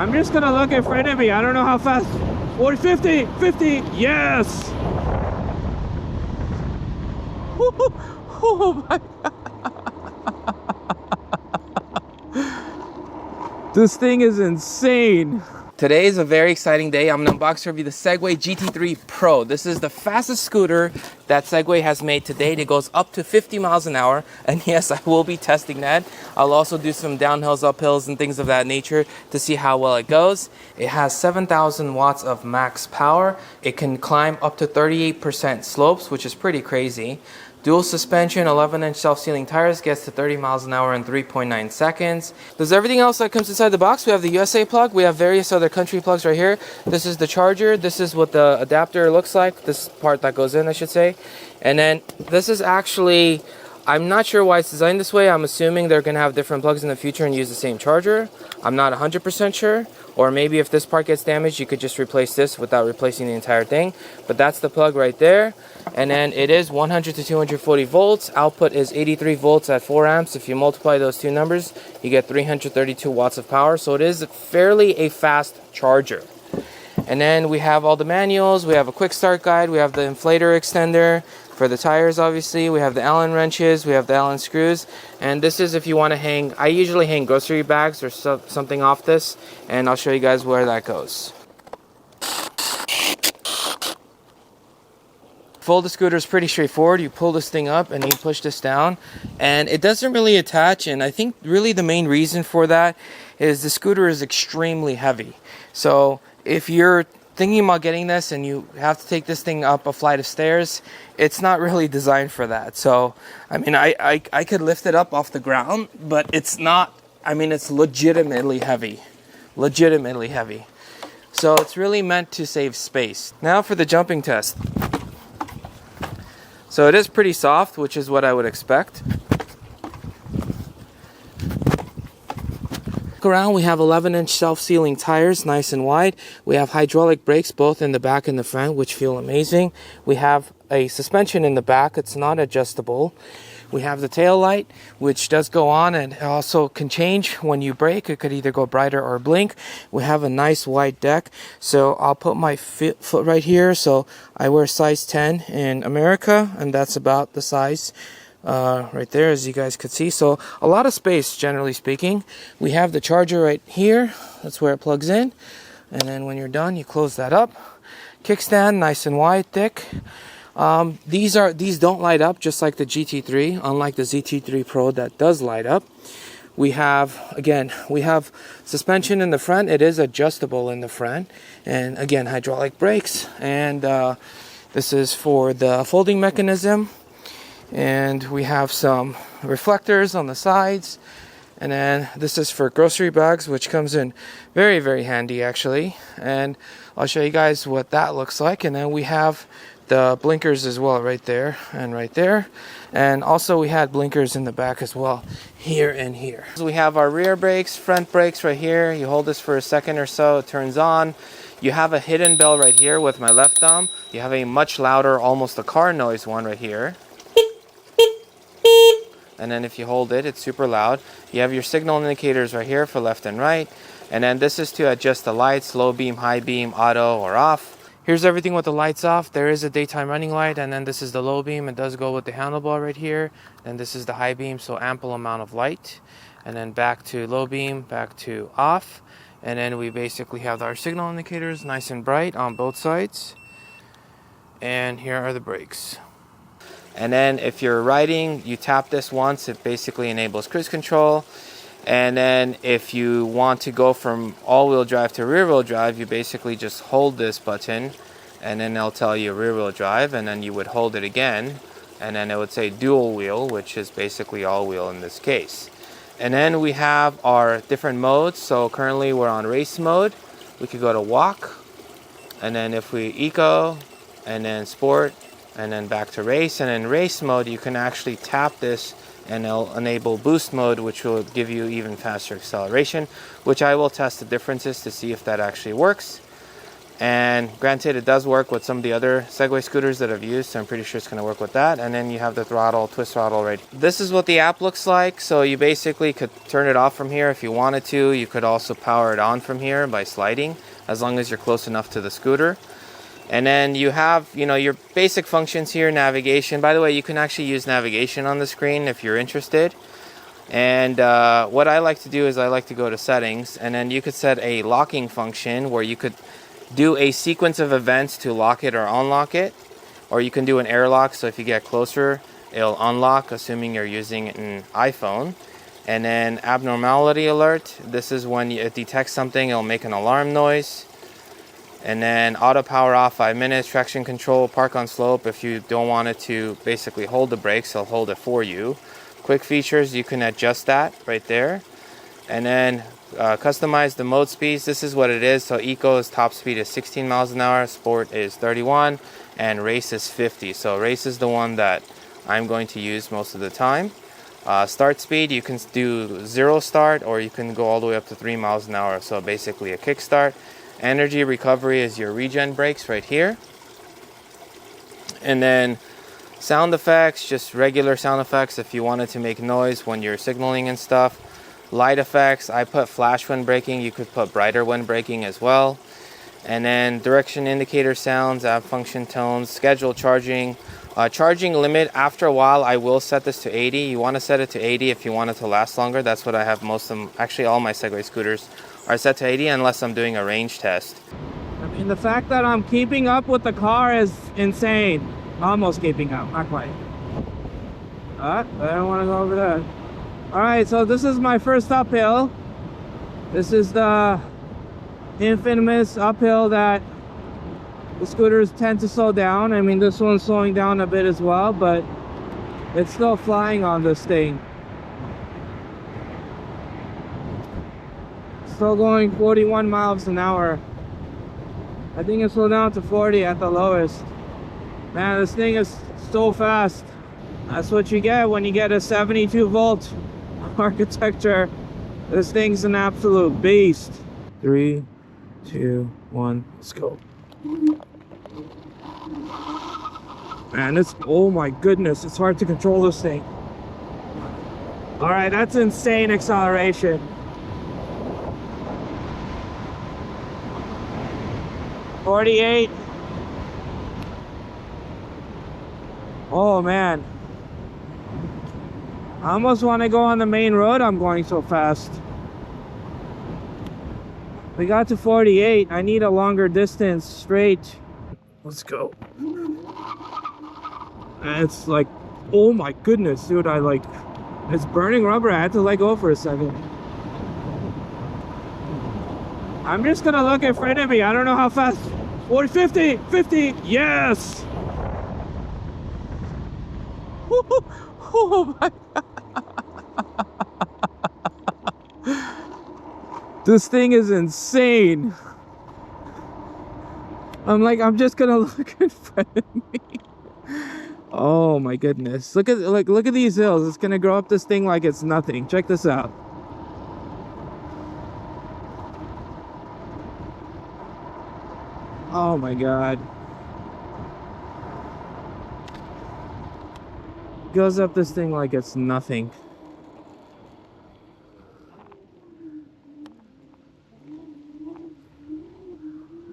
I'm just gonna look in front of me. I don't know how fast. 40, 50, 50, yes! Oh my God. This thing is insane. Today is a very exciting day. I'm gonna unbox review the Segway GT3 Pro. This is the fastest scooter that Segway has made to date. It goes up to 50 miles an hour. And yes, I will be testing that. I'll also do some downhills, uphills, and things of that nature to see how well it goes. It has 7,000 watts of max power. It can climb up to 38% slopes, which is pretty crazy. Dual suspension, 11-inch self-sealing tires, gets to 30 miles an hour in 3.9 seconds. There's everything else that comes inside the box. We have the USA plug. We have various other country plugs right here. This is the charger. This is what the adapter looks like. This part that goes in, I should say. And then this is actually, I'm not sure why it's designed this way. I'm assuming they're going to have different plugs in the future and use the same charger. I'm not 100% sure. Or maybe if this part gets damaged, you could just replace this without replacing the entire thing. But that's the plug right there. And then it is 100 to 240 volts. Output is 83 volts at 4 amps. If you multiply those two numbers, you get 332 watts of power. So it is fairly a fast charger. And then we have all the manuals. We have a quick start guide. We have the inflator extender for the tires, obviously. We have the Allen wrenches. We have the Allen screws. And this is if you want to hang, I usually hang grocery bags or something off this. And I'll show you guys where that goes. Fold the scooter is pretty straightforward. You pull this thing up and you push this down. And it doesn't really attach. And I think really the main reason for that is the scooter is extremely heavy. So if you're thinking about getting this and you have to take this thing up a flight of stairs, it's not really designed for that. So I mean, I could lift it up off the ground, but it's not, I mean, it's legitimately heavy. So it's really meant to save space. Now for the jumping test. So it is pretty soft, which is what I would expect. Around, we have 11-inch self-sealing tires, nice and wide. We have hydraulic brakes both in the back and the front, which feel amazing. We have a suspension in the back. It's not adjustable. We have the tail light, which does go on and also can change when you brake. It could either go brighter or blink. We have a nice wide deck. So I'll put my foot right here. So I wear size 10 in America, and that's about the size right there, as you guys could see. So a lot of space, generally speaking. We have the charger right here. That's where it plugs in. And then when you're done, you close that up. Kickstand, nice and wide, thick. These don't light up, just like the GT3, unlike the GT3 Pro that does light up. We have suspension in the front. It is adjustable in the front. And again, hydraulic brakes. And this is for the folding mechanism. And we have some reflectors on the sides. And then this is for grocery bags, which comes in very, very handy actually. And I'll show you guys what that looks like. And then we have the blinkers as well right there and right there. And also we had blinkers in the back as well, here and here. So we have our rear brakes, front brakes right here. You hold this for a second or so, it turns on. You have a hidden bell right here with my left thumb. You have a much louder, almost a car noise one right here. And then if you hold it, it's super loud. You have your signal indicators right here for left and right. And then this is to adjust the lights, low beam, high beam, auto, or off. Here's everything with the lights off. There is a daytime running light, and then this is the low beam. It does go with the handlebar right here. And this is the high beam, so ample amount of light. And then back to low beam, back to off. And then we basically have our signal indicators nice and bright on both sides. And here are the brakes. And then if you're riding, you tap this once, it basically enables cruise control. And then if you want to go from all-wheel drive to rear-wheel drive, you basically just hold this button and then it'll tell you rear-wheel drive, and then you would hold it again and then it would say dual wheel, which is basically all-wheel in this case. And then we have our different modes. So currently we're on race mode. We could go to walk, and then if we eco, and then sport, and then back to race. And in race mode, you can actually tap this and it'll enable boost mode, which will give you even faster acceleration, which I will test the differences to see if that actually works. And granted, it does work with some of the other Segway scooters that I've used, so I'm pretty sure it's going to work with that. And then you have the throttle, twist throttle right. This is what the app looks like. So you basically could turn it off from here if you wanted to. You could also power it on from here by sliding, as long as you're close enough to the scooter. And then you have, you know, your basic functions here, navigation. By the way, you can actually use navigation on the screen if you're interested. And what I like to do is I like to go to settings, and then you could set a locking function where you could do a sequence of events to lock it or unlock it, or you can do an airlock, so if you get closer it'll unlock, assuming you're using an iPhone. And then abnormality alert, this is when it detects something, it'll make an alarm noise. And then auto power off 5 minutes, traction control, park on slope. If you don't want it to basically hold the brakes, it'll hold it for you. Quick features, you can adjust that right there. And then customize the mode speeds. This is what it is. So Eco's top speed is 16 miles an hour, Sport is 31, and Race is 50. So Race is the one that I'm going to use most of the time. Start speed, you can do 0 start, or you can go all the way up to 3 miles an hour. So basically a kickstart. Energy recovery is your regen brakes right here. And then sound effects, just regular sound effects if you wanted to make noise when you're signaling and stuff. Light effects, I put flash when braking, you could put brighter when braking as well. And then direction indicator sounds, app function tones, schedule charging. Charging limit, after a while I will set this to 80. You want to set it to 80 if you want it to last longer. That's what I have most of them, actually all my Segway scooters are set to 80 unless I'm doing a range test. I mean, the fact that I'm keeping up with the car is insane. Almost keeping up, not quite. I don't want to go over that. Alright, so this is my first uphill. This is the infamous uphill that the scooters tend to slow down. I mean, this one's slowing down a bit as well, but it's still flying on this thing. Still going 41 miles an hour. I think it slowed down to 40 at the lowest. Man, this thing is so fast. That's what you get when you get a 72 volt architecture. This thing's an absolute beast. 3, 2, 1, let's go. Man, it's, oh my goodness, it's hard to control this thing. All right, that's insane acceleration. 48. Oh man, I almost want to go on the main road. I'm going so fast. We got to 48. I need a longer distance straight. Let's go. And it's like, oh my goodness, dude, it's burning rubber. I had to let go for a second. I'm just gonna look in front of me. I don't know how fast. 40, 50, 50, yes! Oh my God. This thing is insane. I'm just gonna look in front of me. Oh my goodness. Look at these hills. It's gonna grow up this thing like it's nothing. Check this out. Oh my God. Goes up this thing like it's nothing.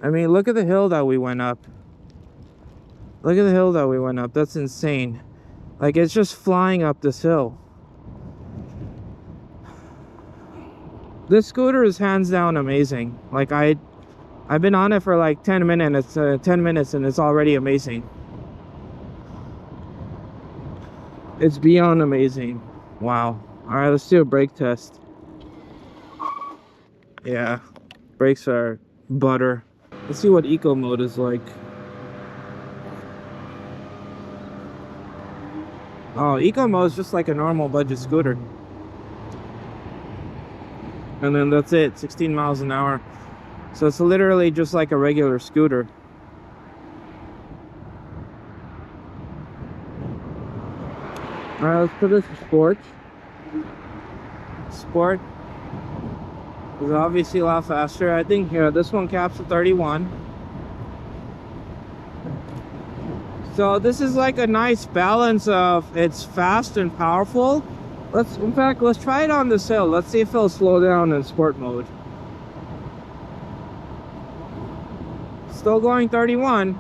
I mean, look at the hill that we went up. Look at the hill that we went up. That's insane. Like, it's just flying up this hill. This scooter is hands down amazing. Like, I've been on it for like 10 minutes, and it's already amazing. It's beyond amazing. Wow. All right, let's do a brake test. Yeah, brakes are butter. Let's see what eco mode is like. Oh, eco mode is just like a normal budget scooter. And then that's it, 16 miles an hour. So it's literally just like a regular scooter. Alright, let's put this in sport. Sport is obviously a lot faster. I think here, this one caps at 31. So this is like a nice balance of it's fast and powerful. In fact, let's try it on this hill. Let's see if it'll slow down in sport mode. Still going 31.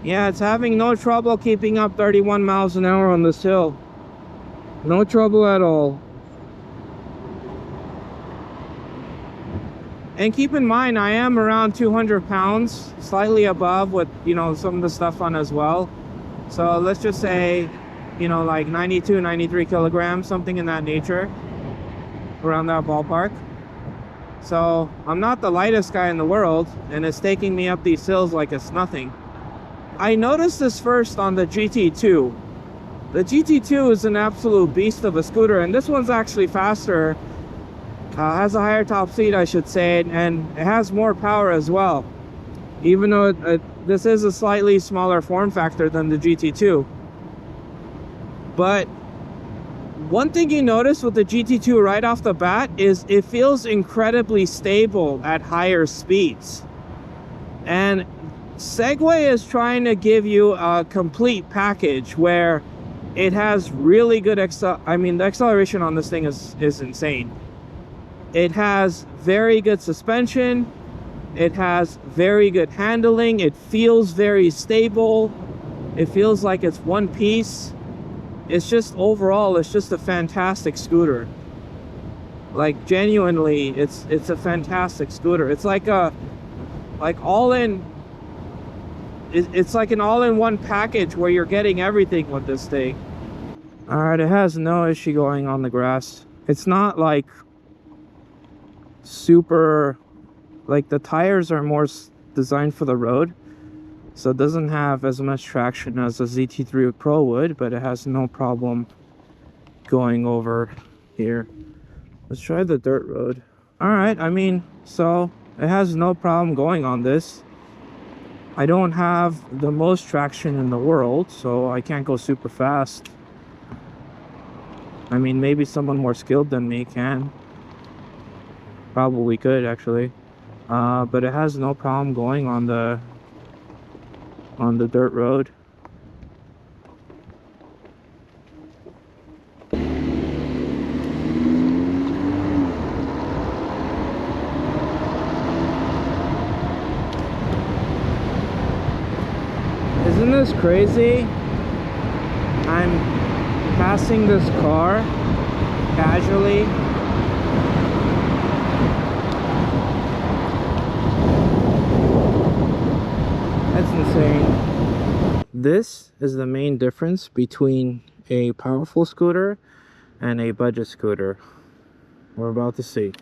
Yeah, it's having no trouble keeping up 31 miles an hour on this hill. No trouble at all. And keep in mind, I am around 200 pounds, slightly above with, you know, some of the stuff on as well. So let's just say, you know, like 92, 93 kilograms, something in that nature, around that ballpark. So I'm not the lightest guy in the world, and it's taking me up these hills like it's nothing. I noticed this first on the GT2. The GT2 is an absolute beast of a scooter, and this one's actually faster. Has a higher top speed, I should say, and it has more power as well, even though this is a slightly smaller form factor than the GT2. But one thing you notice with the GT2 right off the bat is it feels incredibly stable at higher speeds. And Segway is trying to give you a complete package where it has really good the acceleration on this thing is insane. It has very good suspension. It has very good handling. It feels very stable. It feels like it's one piece. It's just overall, it's just a fantastic scooter. Like genuinely, it's a fantastic scooter. It's like a all-in. It's like an all-in-one package where you're getting everything with this thing. All right, it has no issue going on the grass. It's not like super, like the tires are more designed for the road, so it doesn't have as much traction as a GT3 Pro would, but it has no problem going over here. Let's try the dirt road. All right, I mean, so it has no problem going on this. I don't have the most traction in the world, so I can't go super fast. I mean, maybe someone more skilled than me can. Probably could, actually. But it has no problem going on the dirt road. Isn't this crazy? I'm passing this car casually. That's insane. This is the main difference between a powerful scooter and a budget scooter. We're about to see.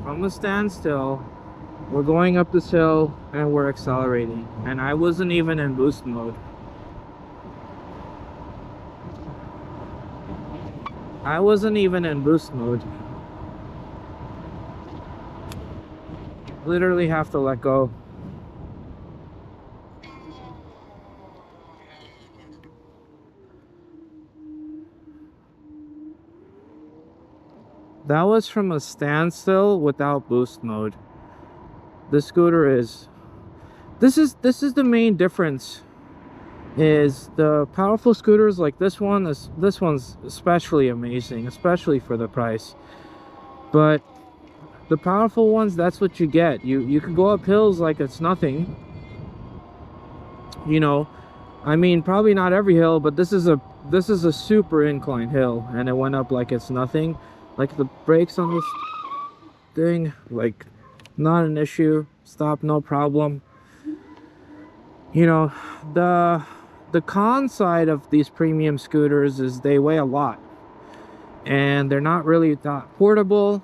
From a standstill, we're going up this hill and we're accelerating, and I wasn't even in boost mode. I wasn't even in boost mode. Literally have to let go. That was from a standstill without boost mode. The scooter is this is the main difference. Is the powerful scooters like this one's especially amazing, especially for the price. But the powerful ones, that's what you get. You can go up hills like it's nothing. You know, I mean, probably not every hill, but this is a super inclined hill, and it went up like it's nothing. Like the brakes on this thing, like not an issue. Stop, no problem. You know, the con side of these premium scooters is they weigh a lot, and they're not really that portable.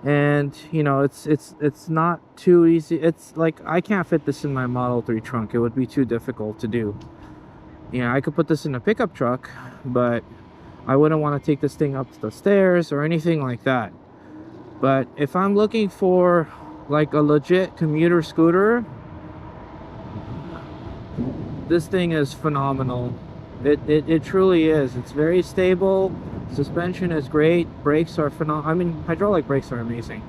And you know, it's not too easy. It's like I can't fit this in my Model 3 trunk. It would be too difficult to do. You know, I could put this in a pickup truck, but I wouldn't want to take this thing up the stairs or anything like that. But if I'm looking for like a legit commuter scooter, this thing is phenomenal. It truly is. It's very stable. Suspension is great. Brakes are phenomenal. I mean, hydraulic brakes are amazing.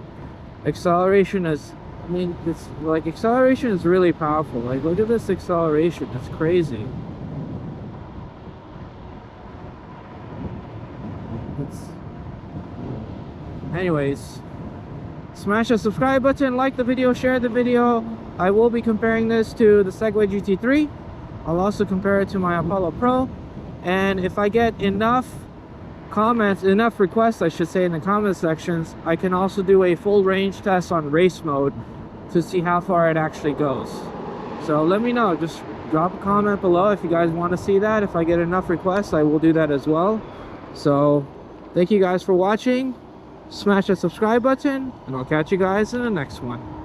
Acceleration is, I mean, it's like acceleration is really powerful. Like, look at this acceleration. It's crazy. Anyways, smash the subscribe button, like the video, share the video. I will be comparing this to the Segway GT3. I'll also compare it to my Apollo Pro. And if I get enough comments, enough requests I should say, in the comment sections, I can also do a full range test on race mode to see how far it actually goes. So let me know, just drop a comment below if you guys want to see that. If I get enough requests, I will do that as well. So thank you guys for watching. Smash that subscribe button, and I'll catch you guys in the next one.